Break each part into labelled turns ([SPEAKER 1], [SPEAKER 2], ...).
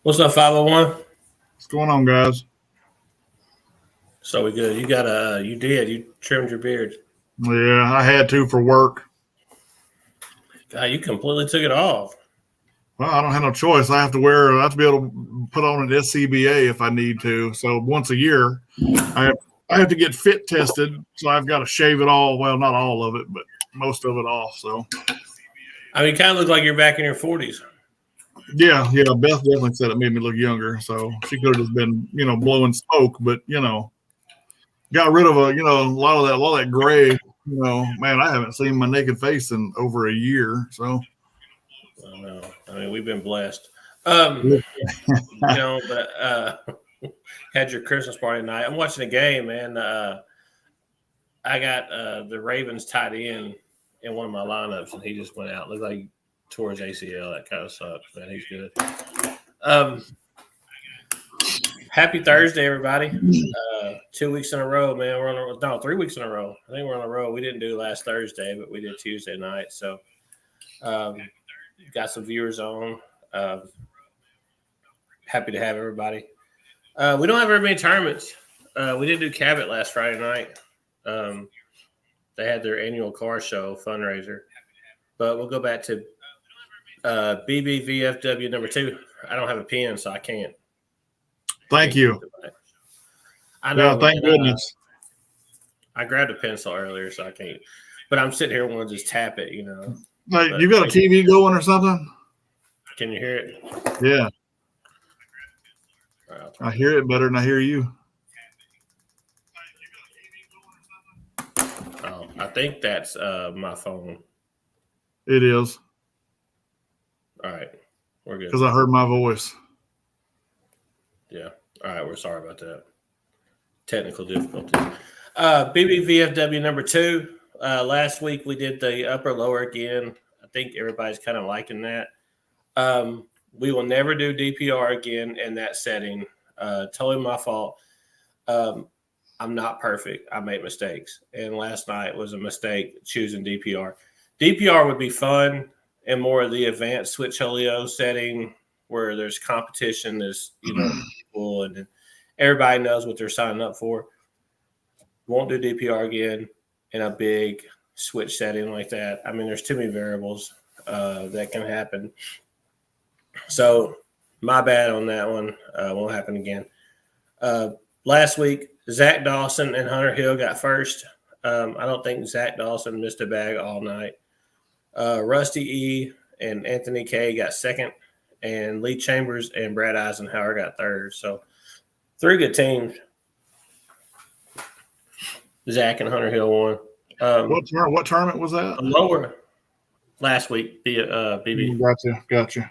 [SPEAKER 1] What's up, 501?
[SPEAKER 2] What's going on, guys?
[SPEAKER 1] So we good. You trimmed your beard.
[SPEAKER 2] Yeah, I had to for work.
[SPEAKER 1] God, you completely took it off.
[SPEAKER 2] Well, I don't have no choice. I have to be able to put on an SCBA if I need to. So once a year, I have, I have to get fit tested. So I've got to shave it all. Well, not all of it, but most of it off. So
[SPEAKER 1] I mean, you kind of look like you're back in your 40s.
[SPEAKER 2] yeah. Beth definitely said it made me look younger. So she could have just been, blowing smoke, but got rid of a a lot of that gray. Man, I haven't seen my naked face in over a year. So
[SPEAKER 1] I know. I mean, we've been blessed. But had your Christmas party tonight. I'm watching the game, man. I got the Ravens tight end in one of my lineups, and he just went out. Looked like he tore his ACL. That kind of sucks, man. He's good. Happy Thursday, everybody. 2 weeks in a row, man. 3 weeks in a row. I think we're on a row. We didn't do last Thursday, but we did Tuesday night. So got some viewers on. Happy to have everybody. We don't have very many tournaments. We didn't do Cabot last Friday night. They had their annual car show fundraiser. But we'll go back to BBVFW number 2. I don't have a pen, so I can't.
[SPEAKER 2] Thank you.
[SPEAKER 1] I know.
[SPEAKER 2] Yeah, thank goodness.
[SPEAKER 1] I grabbed a pencil earlier, so I can't. But I'm sitting here wanting to just tap it,
[SPEAKER 2] Like, you got a TV going or something?
[SPEAKER 1] Can you hear it?
[SPEAKER 2] Yeah. I hear it better than I hear you.
[SPEAKER 1] Oh, I think that's my phone.
[SPEAKER 2] It is.
[SPEAKER 1] All right. We're good.
[SPEAKER 2] Because I heard my voice.
[SPEAKER 1] Yeah. All right. We're sorry about that. Technical difficulty. BBVFW number 2. Last week we did the upper lower again. I think everybody's kind of liking that. We will never do DPR again in that setting. Totally my fault. I'm not perfect. I make mistakes. And last night was a mistake choosing DPR. DPR would be fun in more of the advanced Switch Holio setting where there's competition, there's, people, and everybody knows what they're signing up for. Won't do DPR again in a big switch setting like that. I mean, there's too many variables that can happen. So my bad on that one. Won't happen again. Last week, Zach Dawson and Hunter Hill got first. I don't think Zach Dawson missed a bag all night. Rusty E and Anthony K got second, and Lee Chambers and Brad Eisenhower got third. So 3 good teams. Zach and Hunter Hill won.
[SPEAKER 2] What tournament was that?
[SPEAKER 1] Lower last week, BB.
[SPEAKER 2] Gotcha.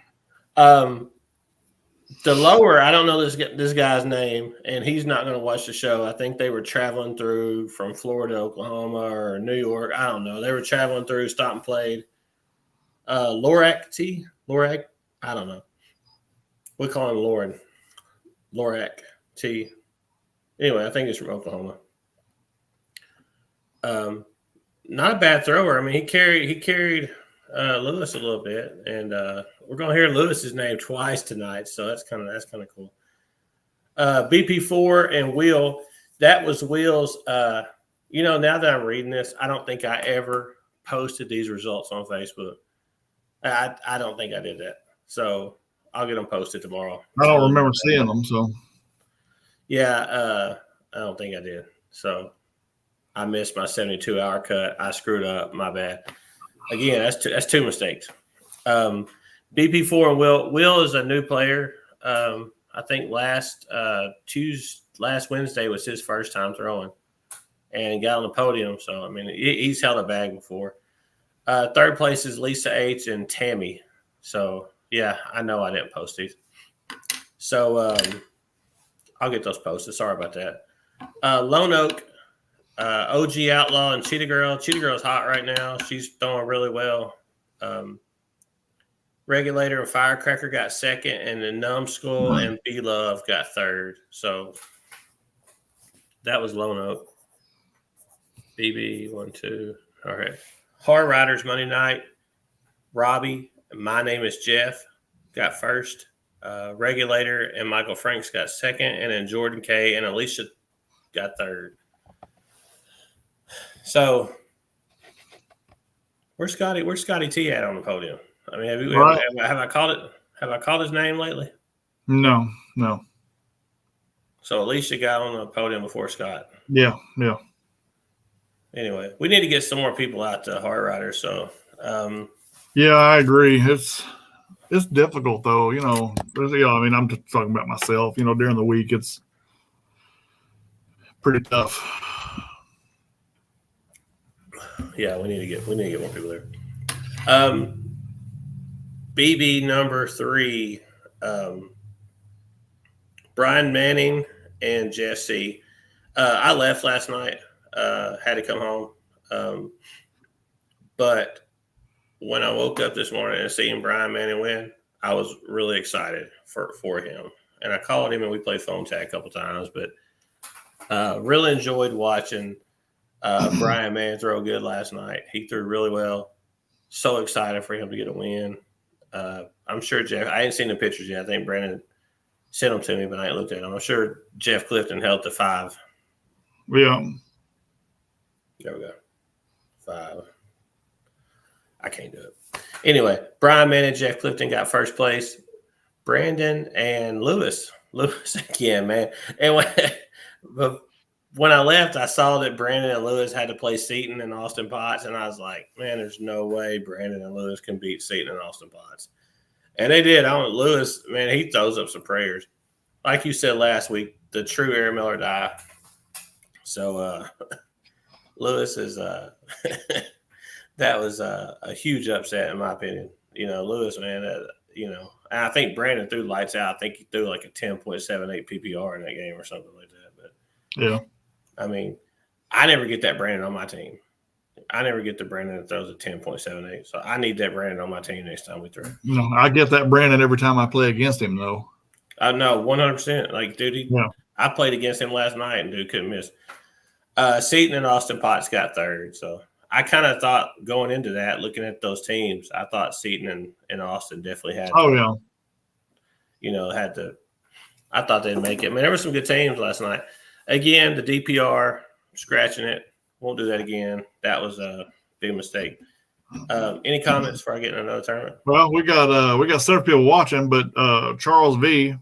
[SPEAKER 1] The lower, I don't know this guy's name, and he's not going to watch the show. I think they were traveling through from Florida, Oklahoma, or New York. I don't know. They were traveling through, stopped and played. Lorac T? Lorac? I don't know. We call him Lauren. Lorac T. Anyway, I think he's from Oklahoma. Not a bad thrower. I mean, he carried Lewis a little bit, and we're going to hear Lewis's name twice tonight, so that's kind of cool. BP4 and Will, that was Will's. Now that I'm reading this, I don't think I ever posted these results on Facebook. I don't think I did that, so I'll get them posted tomorrow.
[SPEAKER 2] I don't remember seeing them, so
[SPEAKER 1] yeah, I don't think I did. So I missed my 72-hour cut. I screwed up. My bad. Again, that's 2 mistakes. BP4 and Will is a new player. I think last Wednesday was his first time throwing, and got on the podium. So I mean, he's held a bag before. Third place is Lisa H and Tammy. So yeah, I know I didn't post these. So I'll get those posted. Sorry about that. Lone Oak. OG Outlaw and Cheetah Girl. Cheetah Girl's hot right now. She's throwing really well. Regulator and Firecracker got second, and then Numbskull and B Love got third. So that was Lone Oak. BB 1, 2. All right. Hard Riders Monday night. Robbie, my name is Jeff, got first. Regulator and Michael Franks got second, and then Jordan K and Alicia got third. So where's Scotty T at on the podium? I mean, have I called it? Have I called his name lately?
[SPEAKER 2] No.
[SPEAKER 1] So Alicia got on the podium before Scott.
[SPEAKER 2] Yeah.
[SPEAKER 1] Anyway, we need to get some more people out to Hard Riders. So,
[SPEAKER 2] yeah, I agree. It's difficult though. I mean, I'm just talking about myself. During the week, it's pretty tough.
[SPEAKER 1] Yeah, we need to get more people there. BB number 3, Brian Manning and Jesse. I left last night. Had to come home. But when I woke up this morning and seeing Brian Manning win, I was really excited for him. And I called him and we played phone tag a couple times, but really enjoyed watching Brian Manning throw good last night. He threw really well. So excited for him to get a win. I'm sure Jeff, I ain't seen the pictures yet. I think Brandon sent them to me, but I ain't looked at them. I'm sure Jeff Clifton held the 5.
[SPEAKER 2] Yeah.
[SPEAKER 1] There we go. 5. I can't do it. Anyway, Brian Manning and Jeff Clifton got first place. Brandon and Lewis again, man. And when I left, I saw that Brandon and Lewis had to play Seton and Austin Potts, and I was like, man, there's no way Brandon and Lewis can beat Seton and Austin Potts. And they did. Lewis, man, he throws up some prayers. Like you said last week, the true Aaron Miller die. So Lewis is that was a huge upset in my opinion. Lewis, man, and I think Brandon threw lights out. I think he threw like a 10.78 PPR in that game or something like that. But
[SPEAKER 2] yeah,
[SPEAKER 1] I mean, I never get that Brandon on my team. I never get the Brandon that throws a 10.78. So I need that Brandon on my team next time we throw.
[SPEAKER 2] No, I get that Brandon every time I play against him, though.
[SPEAKER 1] I know, 100%. Like, dude, I played against him last night, and dude couldn't miss. Seton and Austin Potts got third. So I kind of thought going into that, looking at those teams, I thought Seton and Austin definitely had.
[SPEAKER 2] Oh, yeah.
[SPEAKER 1] Had to. I thought they'd make it. I mean, there were some good teams last night. Again, the DPR, scratching it. Won't do that again. That was a big mistake. Any comments before I get in another tournament?
[SPEAKER 2] Well, we got several people watching, but Charles V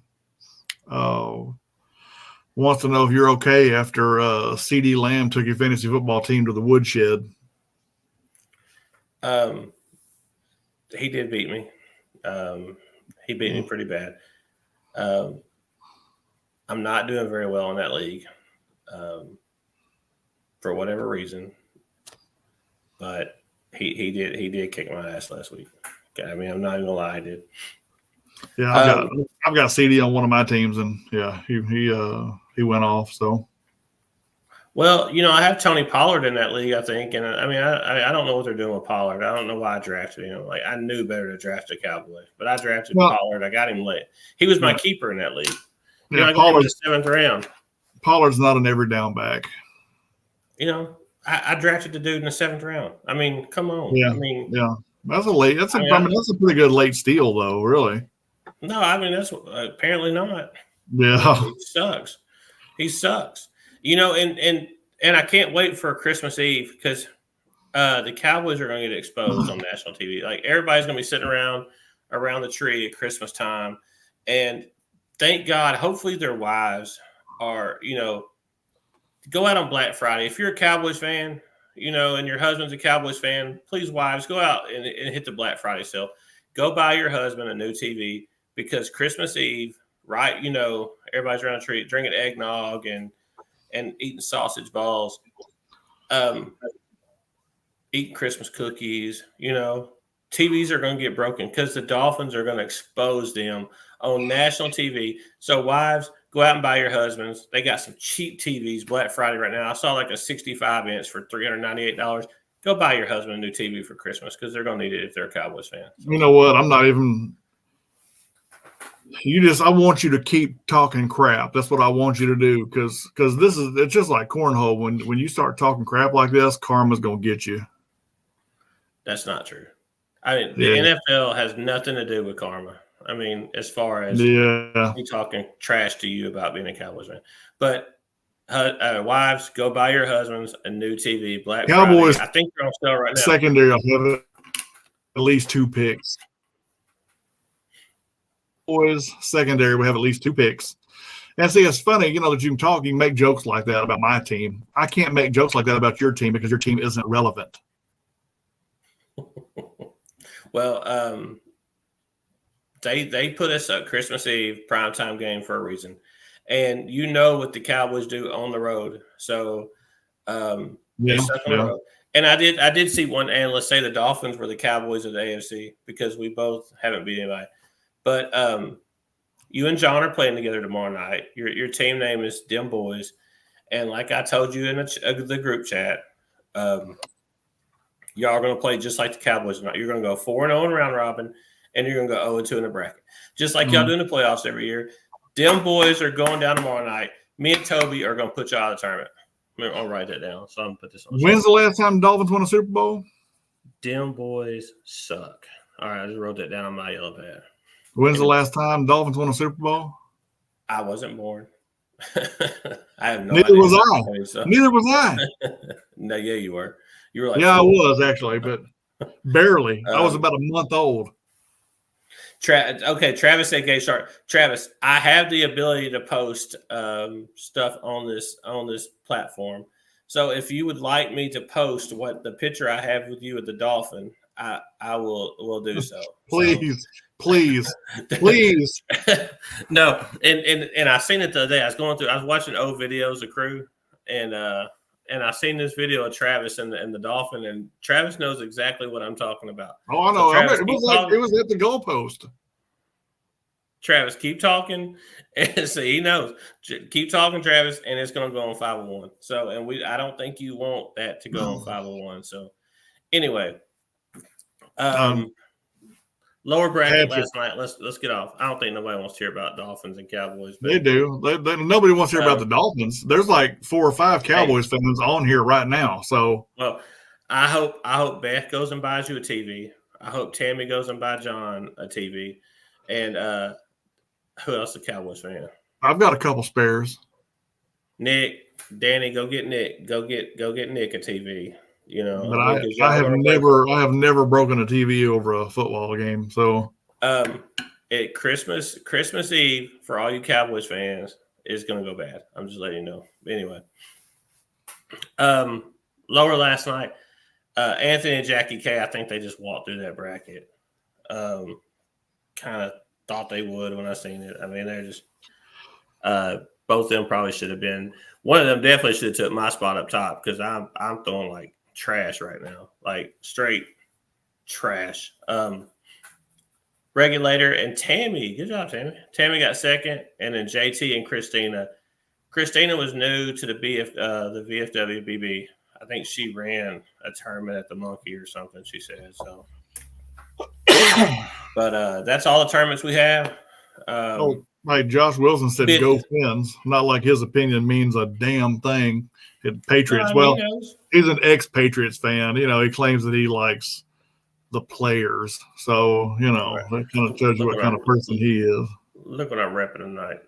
[SPEAKER 2] wants to know if you're okay after CD Lamb took your fantasy football team to the woodshed.
[SPEAKER 1] He did beat me. He beat me pretty bad. I'm not doing very well in that league. For whatever reason, but he did kick my ass last week. I mean, I'm not even gonna lie, I did.
[SPEAKER 2] Yeah, I've got CD on one of my teams, and yeah, he went off. So,
[SPEAKER 1] well, I have Tony Pollard in that league, I think, and I mean, I don't know what they're doing with Pollard. I don't know why I drafted him. Like, I knew better to draft a Cowboy, but I drafted Pollard. I got him late. He was my keeper in that league. I got him in the 7th round.
[SPEAKER 2] Pollard's not an every down back.
[SPEAKER 1] I drafted the dude in the 7th round. I mean, come on.
[SPEAKER 2] Yeah.
[SPEAKER 1] I mean,
[SPEAKER 2] yeah. That's a pretty good late steal, though, really.
[SPEAKER 1] No, I mean, that's apparently not.
[SPEAKER 2] Yeah.
[SPEAKER 1] He sucks. And I can't wait for Christmas Eve because the Cowboys are going to get exposed on national TV. Like, everybody's going to be sitting around the tree at Christmas time. And thank God, hopefully their wives are, go out on Black Friday. If you're a Cowboys fan, and your husband's a Cowboys fan, please, wives, go out and hit the Black Friday sale. Go buy your husband a new TV because Christmas Eve, right? Everybody's around the tree drinking eggnog and eating sausage balls, eating Christmas cookies. TVs are going to get broken because the Dolphins are going to expose them on national TV. So, wives, go out and buy your husbands. They got some cheap TVs Black Friday right now. I saw like a 65-inch for $398. Go buy your husband a new TV for Christmas because they're going to need it if they're a Cowboys fan. So.
[SPEAKER 2] You know what? I'm not even – I want you to keep talking crap. That's what I want you to do because it's just like cornhole. When you start talking crap like this, karma's going to get you.
[SPEAKER 1] That's not true. I mean, the NFL has nothing to do with karma. I mean, as far as me talking trash to you about being a Cowboys fan. But wives, go buy your husbands a new TV. Black
[SPEAKER 2] Cowboys,
[SPEAKER 1] Friday. I think they're on sale right now.
[SPEAKER 2] Secondary, I'll have at least 2 picks. Boys, secondary, we have at least 2 picks. And see, it's funny, that you can make jokes like that about my team. I can't make jokes like that about your team because your team isn't relevant.
[SPEAKER 1] Well, they put us a Christmas Eve primetime game for a reason. And what the Cowboys do on the road. So they suck on the road. And I did see one analyst say the Dolphins were the Cowboys of the AFC because we both haven't beat anybody. But you and John are playing together tomorrow night. Your team name is Dim Boys. And like I told you in the group chat, y'all are going to play just like the Cowboys tonight. You're going to go 4-0 in round robin, and you're going to go 0-2 in the bracket. Just like y'all do in the playoffs every year. Dim Boys are going down tomorrow night. Me and Toby are going to put you out of the tournament. I'll write that down. So I'm going to put this on.
[SPEAKER 2] When's the last time the Dolphins won a Super Bowl?
[SPEAKER 1] Dim Boys suck. All right, I just wrote that down on my yellow pad.
[SPEAKER 2] When's the last time Dolphins won a Super Bowl?
[SPEAKER 1] I wasn't born. I have no
[SPEAKER 2] Neither
[SPEAKER 1] idea.
[SPEAKER 2] Was I. So. Neither was I.
[SPEAKER 1] No, yeah, you were. You were like,
[SPEAKER 2] yeah, I was actually, but barely. I was about a month old.
[SPEAKER 1] Okay, Travis said Gay Shark. Travis, I have the ability to post stuff on this platform. So if you would like me to post what the picture I have with you at the Dolphin, I will do so.
[SPEAKER 2] Please.
[SPEAKER 1] No, and I seen it the other day. I was watching old videos of Crew, and I seen this video of Travis and the Dolphin, and Travis knows exactly what I'm talking about.
[SPEAKER 2] Oh, I know. So Travis, it was at the goalpost.
[SPEAKER 1] Travis, keep talking, and see, he knows. Keep talking, Travis, and it's going to go on 501. So, and I don't think you want that to go on 501. So, anyway. Lower bracket last night. Let's get off. I don't think nobody wants to hear about Dolphins and Cowboys.
[SPEAKER 2] They do. Nobody wants to hear about the Dolphins. There's like 4 or 5 Cowboys fans on here right now. So,
[SPEAKER 1] well, I hope Beth goes and buys you a TV. I hope Tammy goes and buys John a TV. And who else is a Cowboys fan?
[SPEAKER 2] I've got a couple spares.
[SPEAKER 1] Nick, Danny, go get Nick. Go get Nick a TV.
[SPEAKER 2] But I have never broken a TV over a football game. So
[SPEAKER 1] at Christmas Eve for all you Cowboys fans is going to go bad. I'm just letting you know. Anyway, lower last night, Anthony and Jackie K. I think they just walked through that bracket. Kind of thought they would when I seen it. I mean, they're just both of them probably should have been. One of them definitely should have took my spot up top because I'm throwing like trash right now, like straight trash. Regulator and Tammy, good job, Tammy. Tammy got second, and then JT and Christina. Christina was new to the VFWBB. I think she ran a tournament at the Monkey or something. She said so. But that's all the tournaments we have.
[SPEAKER 2] Like Josh Wilson said, go Fins. Not like his opinion means a damn thing. Patriots. Well, he's an ex-Patriots fan. He claims that he likes the players. So, that kind of tells you what kind of person he is.
[SPEAKER 1] Look what I'm repping tonight.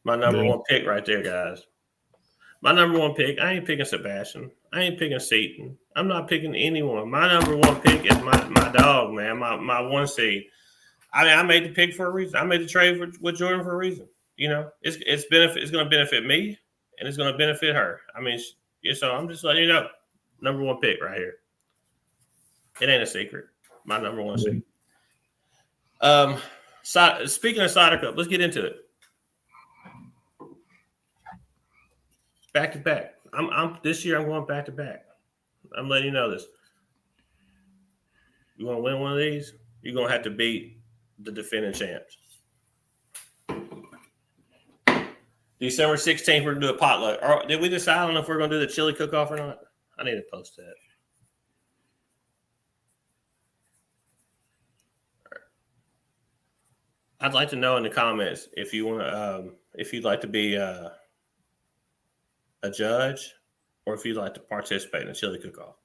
[SPEAKER 1] My number one pick right there, guys. My number one pick, I ain't picking Sebastian. I ain't picking Seaton. I'm not picking anyone. My number one pick is my dog, man, my 1 seed. I mean, I made the pick for a reason. I made the trade with Jordan for a reason. It's going to benefit me, and it's going to benefit her. I mean, so I'm just letting you know. Number one pick right here. It ain't a secret. My number one seed. Speaking of Cider Cup, let's get into it. Back to back. I'm this year. I'm going back to back. I'm letting you know this. You want to win one of these? You're gonna have to beat the defending champs. December 16th, we're gonna do a potluck. Did we decide? I don't know if we're gonna do the chili cook-off or not. I need to post that. I'd like to know in the comments if you want to, if you'd like to be a judge, or if you'd like to participate in the chili cook-off.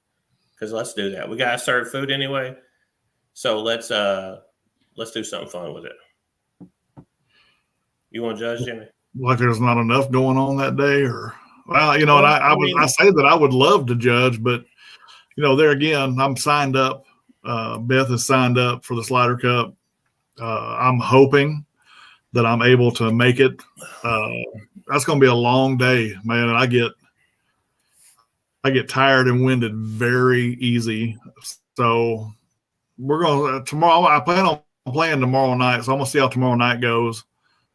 [SPEAKER 1] Because let's do that. We gotta serve food anyway, so let's let's do something fun with it. You want to judge, Jimmy?
[SPEAKER 2] Like there's not enough going on that day, or well, you know, and I say that I would love to judge, but you know, there again, I'm signed up. Beth is signed up for the Slider Cup. I'm hoping that I'm able to make it. That's going to be a long day, man, and I get tired and winded very easy. So we're going tomorrow. I plan on playing tomorrow night, so I'm going to see how tomorrow night goes.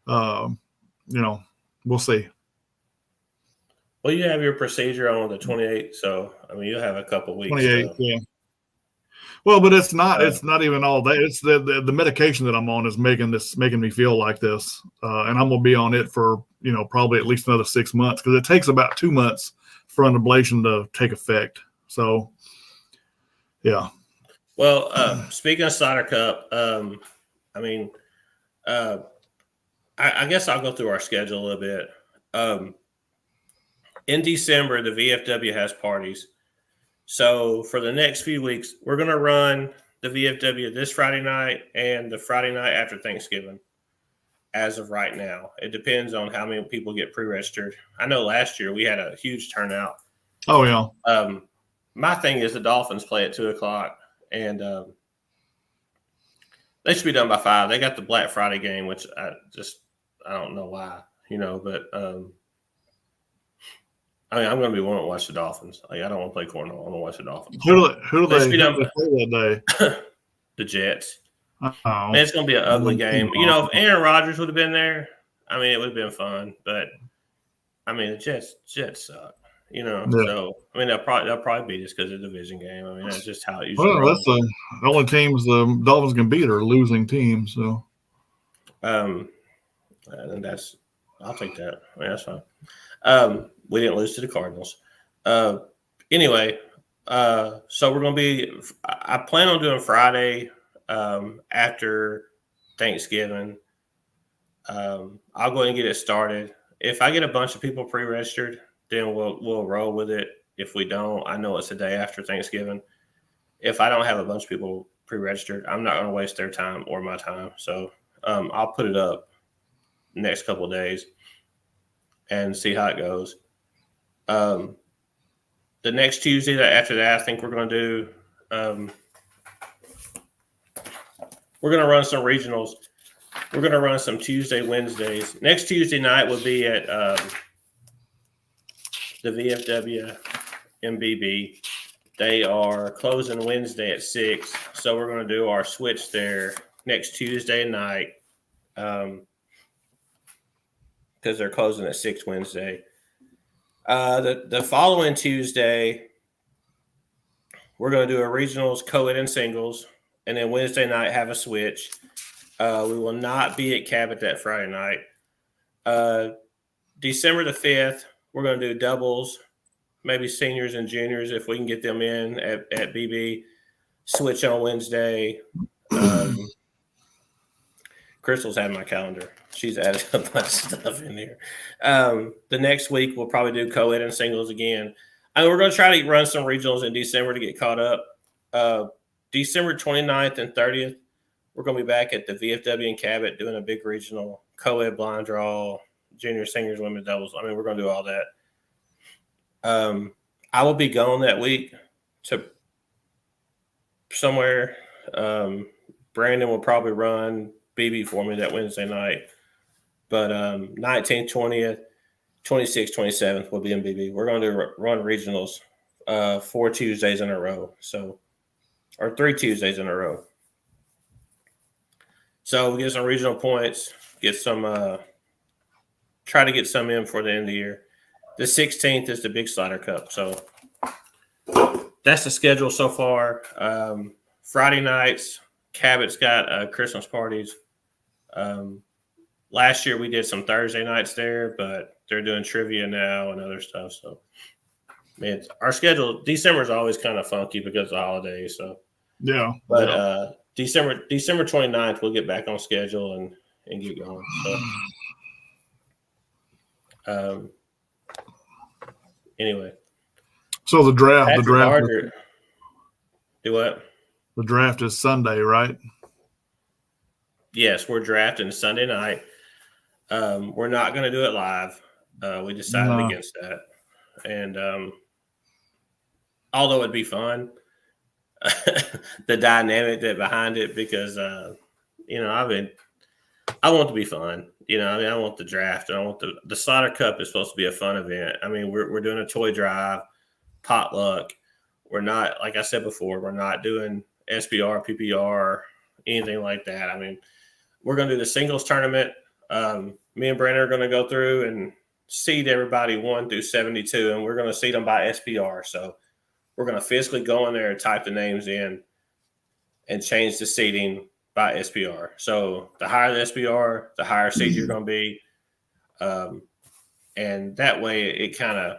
[SPEAKER 2] You know, we'll see.
[SPEAKER 1] Well, you have your procedure on the 28th, so I mean, you'll have a couple weeks.
[SPEAKER 2] 28th, yeah. Well, but it's not even all that. It's the medication that I'm on is making me feel like this, and I'm gonna be on it for probably at least another 6 months because it takes about 2 months for an ablation to take effect. So, yeah.
[SPEAKER 1] Well, speaking of Slider Cup, I mean, I guess I'll go through our schedule a little bit. In December, the VFW has parties. So for the next few weeks, we're going to run the VFW this Friday night and the Friday night after Thanksgiving as of right now. It depends on how many people get pre-registered. I know last year we had a huge turnout.
[SPEAKER 2] Oh, yeah.
[SPEAKER 1] My thing is the Dolphins play at 2 o'clock, and they should be done by 5. They got the Black Friday game, which I don't know why, but I mean, I'm going to be wanting to watch the Dolphins. Like, I don't want to play cornhole. I want to watch the Dolphins.
[SPEAKER 2] Who do they play that day?
[SPEAKER 1] The Jets.
[SPEAKER 2] Oh.
[SPEAKER 1] Man, it's going to be an ugly game. If Aaron Rodgers would have been there, I mean, it would have been fun. But I mean, the Jets suck.
[SPEAKER 2] Yeah.
[SPEAKER 1] So I mean, they'll probably beat us because it's a division game. I mean, that's just how it usually.
[SPEAKER 2] Well, that's the only teams the Dolphins can beat are losing teams. So,
[SPEAKER 1] and I'll take that. I mean, that's fine. We didn't lose to the Cardinals. Anyway, so we're going to be – I plan on doing Friday after Thanksgiving. I'll go ahead and get it started. If I get a bunch of people pre-registered, then we'll roll with it. If we don't, I know it's the day after Thanksgiving. If I don't have a bunch of people pre-registered, I'm not going to waste their time or my time. So I'll put it up next couple of days and see how it goes. The next Tuesday after that, I think we're going to do we're going to run some regionals. We're going to run some Tuesday, Wednesdays. Next Tuesday night will be at the VFW MBB. They are closing Wednesday at 6, so we're going to do our switch there next Tuesday night because they're closing at 6 Wednesday. The following Tuesday, we're going to do a regionals, co-ed, and singles, and then Wednesday night have a switch. We will not be at Cabot that Friday night. December the 5th, we're going to do doubles, maybe seniors and juniors if we can get them in at BB. Switch on Wednesday. Crystal's had my calendar. She's added a bunch of stuff in here. The next week, we'll probably do co-ed and singles again. I mean, we're going to try to run some regionals in December to get caught up. December 29th and 30th, we're going to be back at the VFW in Cabot doing a big regional co-ed blind draw, junior singers, women's doubles. I mean, we're going to do all that. I will be gone that week to somewhere. Brandon will probably run BB for me that Wednesday night. But 19th, 20th, 26th, 27th will be in BB. We're going to run regionals 4 Tuesdays in a row. Or 3 Tuesdays in a row. So we get some regional points, get some try to get some in for the end of the year. The 16th is the big Slider Cup. So that's the schedule so far. Friday nights, Cabot's got Christmas parties. Last year we did some Thursday nights there, but they're doing trivia now and other stuff. So, man, our schedule, December is always kind of funky because of the holidays. So,
[SPEAKER 2] yeah.
[SPEAKER 1] But December 29th, we'll get back on schedule and get going. So, anyway.
[SPEAKER 2] So the draft,
[SPEAKER 1] Do what?
[SPEAKER 2] The draft is Sunday, right?
[SPEAKER 1] yes, we're drafting Sunday night. We're not going to do it live. We decided against that. And although it'd be fun, the dynamic that behind it, because I want it to be fun. I want the draft, and I want the Slaughter Cup is supposed to be a fun event. I mean, we're doing a toy drive, potluck. We're not, like I said before, we're not doing SPR, PPR, anything like that. I mean, we're going to do the singles tournament. Me and Brandon are going to go through and seed everybody 1 through 72, and we're going to seed them by SPR. So we're going to physically go in there and type the names in and change the seeding by SPR. So the higher the SPR, the higher seed you're going to be. And that way it kind of,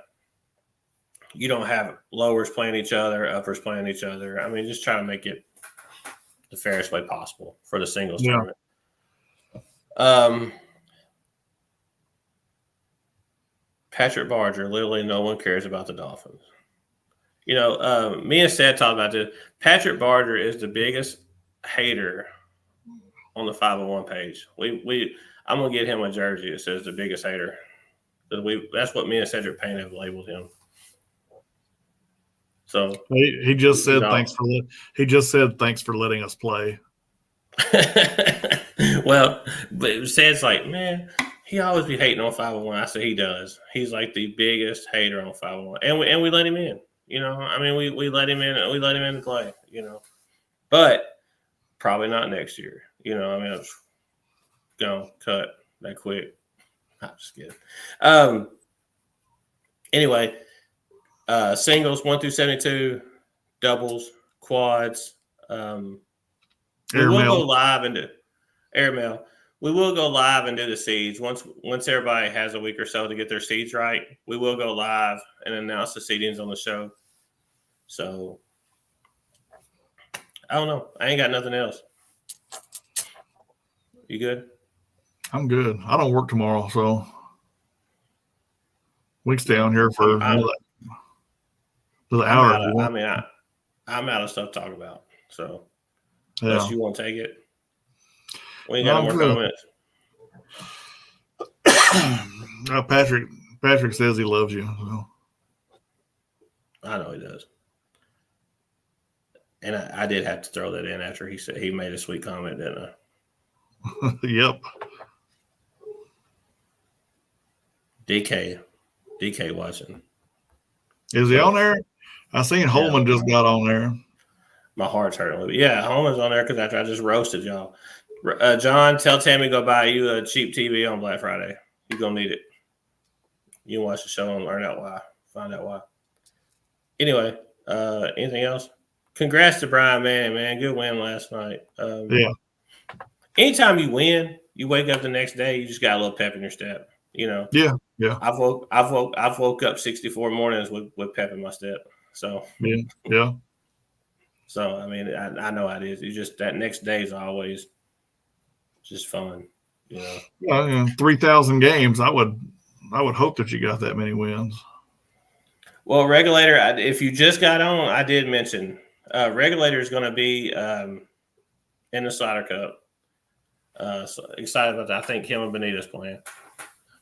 [SPEAKER 1] you don't have lowers playing each other, uppers playing each other. I mean, just try to make it the fairest way possible for the singles tournament. Patrick Barger, literally no one cares about the Dolphins. Me and Seth talked about this. Patrick Barger is the biggest hater on the 501 page. I'm gonna get him a jersey that says the biggest hater. That's what me and Cedric Payne have labeled him. So
[SPEAKER 2] he just said thanks for letting us play.
[SPEAKER 1] Well, but Ced's like, man, he always be hating on 501. I said he does. He's like the biggest hater on 501, and we let him in. I mean, we let him in. We let him in to play. But probably not next year. I mean, it's gonna cut that quick. I'm just kidding. Anyway, singles 1 through 72, doubles, quads. We will go live and do airmail. We will go live and do the seeds once everybody has a week or so to get their seeds right. We will go live and announce the seedings on the show. So I don't know. I ain't got nothing else. You good?
[SPEAKER 2] I'm good. I don't work tomorrow, so we can stay on here for another hour.
[SPEAKER 1] I'm out of stuff to talk about. So unless you want to take it, we ain't got no more comments.
[SPEAKER 2] Patrick says he loves you. So.
[SPEAKER 1] I know he does. And I did have to throw that in after he said he made a sweet comment, didn't I?
[SPEAKER 2] Yep.
[SPEAKER 1] DK watching.
[SPEAKER 2] Is he on there? I seen Holman just got on there.
[SPEAKER 1] My heart's hurting. Yeah, Holman's on there because after I just roasted y'all. John, tell Tammy go buy you a cheap TV on Black Friday. You're going to need it. You can watch the show and learn out why. Find out why. Anyway, anything else? Congrats to Brian Manning, man. Good win last night.
[SPEAKER 2] Yeah.
[SPEAKER 1] Anytime you win, you wake up the next day, you just got a little pep in your step.
[SPEAKER 2] Yeah.
[SPEAKER 1] I've woke up 64 mornings with pep in my step. So
[SPEAKER 2] yeah.
[SPEAKER 1] So I mean, I know how it is. You just that next day is always just fun.
[SPEAKER 2] Yeah, 3,000 games. I would hope that you got that many wins.
[SPEAKER 1] Well, Regulator, if you just got on, I did mention Regulator is going to be in the Slaughter Cup. So excited about that. I think him and Benita's playing.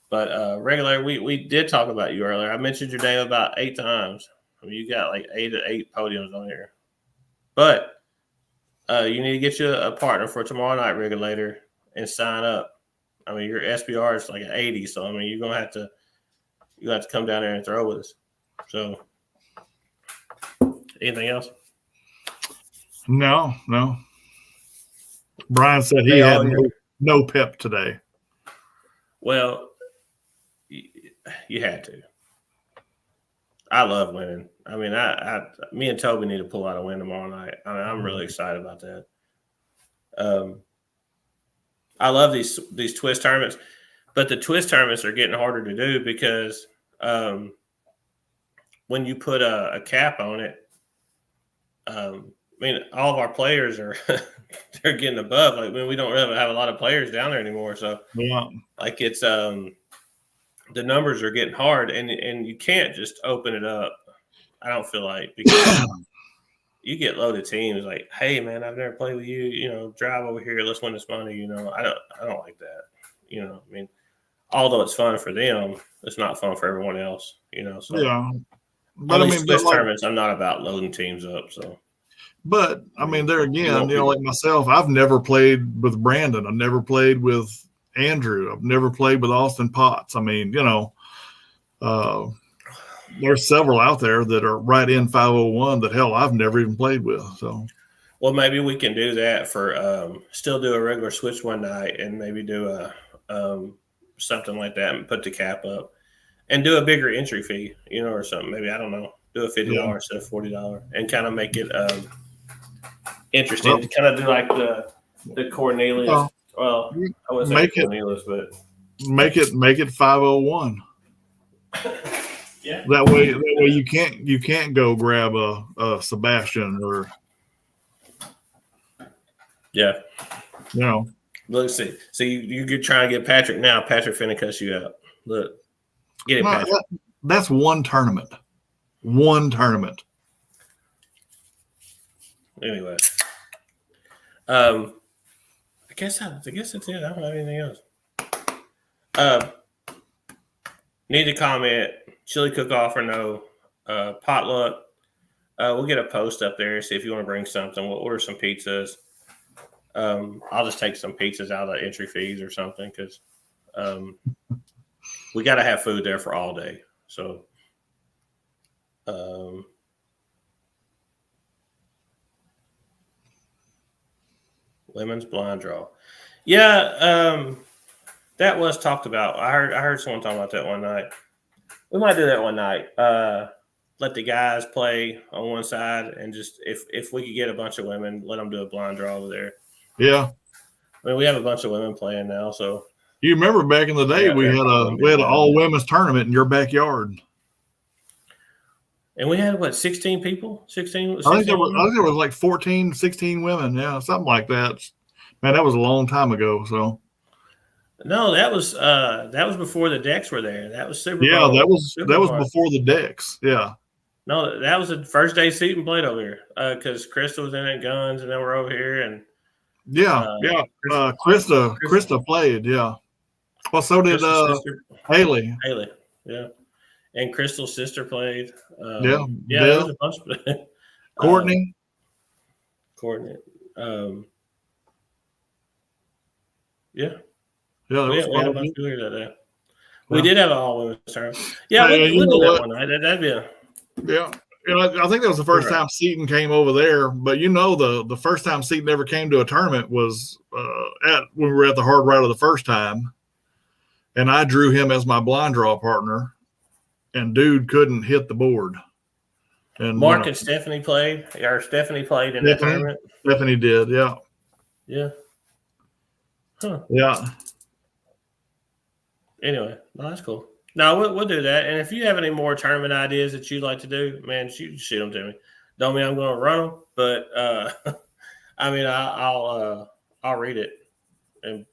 [SPEAKER 1] But Regulator, we did talk about you earlier. I mentioned your name about 8 times. I mean, you got like 8 podiums on here. But you need to get you a partner for tomorrow night, Regulator, and sign up. I mean, your SPR is like an 80, so I mean, you're gonna have to come down there and throw with us. So, anything else?
[SPEAKER 2] No. Brian said he had no pep today.
[SPEAKER 1] Well, you had to. I love winning. I mean, me and Toby need to pull out a win tomorrow night. I mean, I'm really excited about that. I love these twist tournaments, but the twist tournaments are getting harder to do because when you put a cap on it, I mean, all of our players are they're getting above. Like, I mean, we don't really have a lot of players down there anymore, so like it's the numbers are getting hard, and you can't just open it up. I don't feel like because you get loaded teams like, hey man, I've never played with you. You know, drive over here, let's win this money. You know, I don't like that. You know, I mean, although it's fun for them, it's not fun for everyone else. You know, so
[SPEAKER 2] Yeah. But
[SPEAKER 1] on
[SPEAKER 2] I
[SPEAKER 1] these
[SPEAKER 2] mean,
[SPEAKER 1] Swiss tournaments, I'm not about loading teams up. So,
[SPEAKER 2] but I mean, there again,
[SPEAKER 1] you know,
[SPEAKER 2] like myself, I've never played with Brandon. I've never played with Andrew. I've never played with Austin Potts. I mean, you know, there's several out there that are right in 501 that hell I've never even played with. So,
[SPEAKER 1] well, maybe we can do that for still do a regular switch one night and maybe do a something like that and put the cap up and do a bigger entry fee, you know, or something. Maybe I don't know, do a $50 instead of $40 and kind of make it interesting.
[SPEAKER 2] Well,
[SPEAKER 1] Kind of do like the Cornelius. Well, I wouldn't say Cornelius, but
[SPEAKER 2] make it 501.
[SPEAKER 1] Yeah.
[SPEAKER 2] That way you can't go grab a Sebastian or
[SPEAKER 1] yeah.
[SPEAKER 2] You know.
[SPEAKER 1] Look, see, so you're trying to get Patrick now. Patrick finna cuss you out. Look, get it, Patrick.
[SPEAKER 2] That's one tournament. One tournament.
[SPEAKER 1] Anyway, I guess that's it. I don't have anything else. Need to comment. Chili cook-off or no? Potluck. We'll get a post up there. See if you want to bring something. We'll order some pizzas. I'll just take some pizzas out of the entry fees or something because we got to have food there for all day. So, women's blind draw. Yeah, that was talked about. I heard someone talking about that one night. We might do that one night. Let the guys play on one side, and just if we could get a bunch of women, let them do a blind draw over there.
[SPEAKER 2] Yeah,
[SPEAKER 1] I mean we have a bunch of women playing now. So
[SPEAKER 2] you remember back in the day we had an all women's tournament in your backyard,
[SPEAKER 1] and we had what 16 people. 16.
[SPEAKER 2] I think there was like 14, 16 women. Yeah, something like that. Man, that was a long time ago. So.
[SPEAKER 1] No, that was before the decks were there. That was Super Bowl.
[SPEAKER 2] Yeah, that was before the decks. Yeah.
[SPEAKER 1] No, that was the first day seating played over here because Krista was in it, guns, and then we're over here and
[SPEAKER 2] Krista played. Yeah. Well, so did Haley.
[SPEAKER 1] Haley, yeah, and Crystal's sister played.
[SPEAKER 2] Yeah.
[SPEAKER 1] There was a bunch of
[SPEAKER 2] Courtney.
[SPEAKER 1] Yeah.
[SPEAKER 2] Yeah,
[SPEAKER 1] we had a bunch of people here that day. We did have an all women's tournament. Yeah, we'll do that one night. That'd be
[SPEAKER 2] yeah. I think that was the first time Seton came over there. But the first time Seton ever came to a tournament was when we were at the Hard Rider the first time, and I drew him as my blind draw partner, and dude couldn't hit the board. And
[SPEAKER 1] Mark and Stephanie played. Or Stephanie played in that tournament.
[SPEAKER 2] Stephanie did, yeah.
[SPEAKER 1] Yeah. Huh.
[SPEAKER 2] Yeah.
[SPEAKER 1] Anyway, that's cool. No, we'll do that. And if you have any more tournament ideas that you'd like to do, man, shoot them to me. Don't mean I'm going to run them, but I mean I'll read it and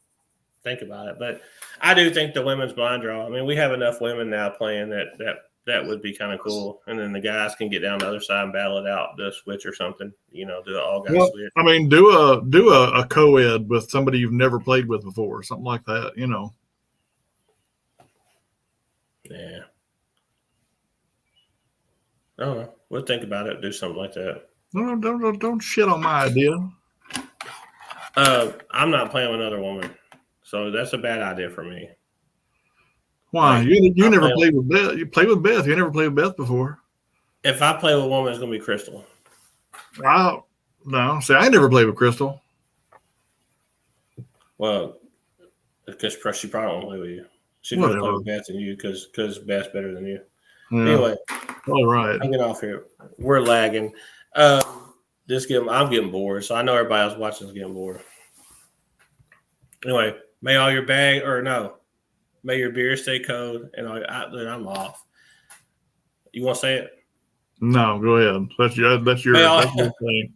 [SPEAKER 1] think about it. But I do think the women's blind draw. I mean, we have enough women now playing that would be kind of cool. And then the guys can get down the other side and battle it out, do a switch or something. Do an all guys switch.
[SPEAKER 2] I mean, do a co-ed with somebody you've never played with before, something like that.
[SPEAKER 1] Yeah. I don't know. We'll think about it. Do something like that.
[SPEAKER 2] No, don't shit on my idea.
[SPEAKER 1] I'm not playing with another woman, so that's a bad idea for me.
[SPEAKER 2] Why? You never played with Beth. You played with Beth. You never played with Beth before.
[SPEAKER 1] If I play with a woman, it's going to be Crystal.
[SPEAKER 2] No. See, I never played with Crystal.
[SPEAKER 1] Well, because she probably won't play with you. She's going to play with Beth than you because Beth's better than you. Yeah. Anyway.
[SPEAKER 2] All right.
[SPEAKER 1] I'm getting off here. We're lagging. I'm getting bored, so I know everybody else watching is getting bored. Anyway, may your beer stay cold, and I'm off. You want to say it?
[SPEAKER 2] No, go ahead. That's your thing.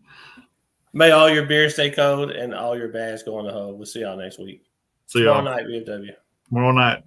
[SPEAKER 1] May all your beer stay cold and all your bags go in the hole. We'll see y'all next week.
[SPEAKER 2] See y'all.
[SPEAKER 1] Tomorrow night, VFW.
[SPEAKER 2] Tomorrow night.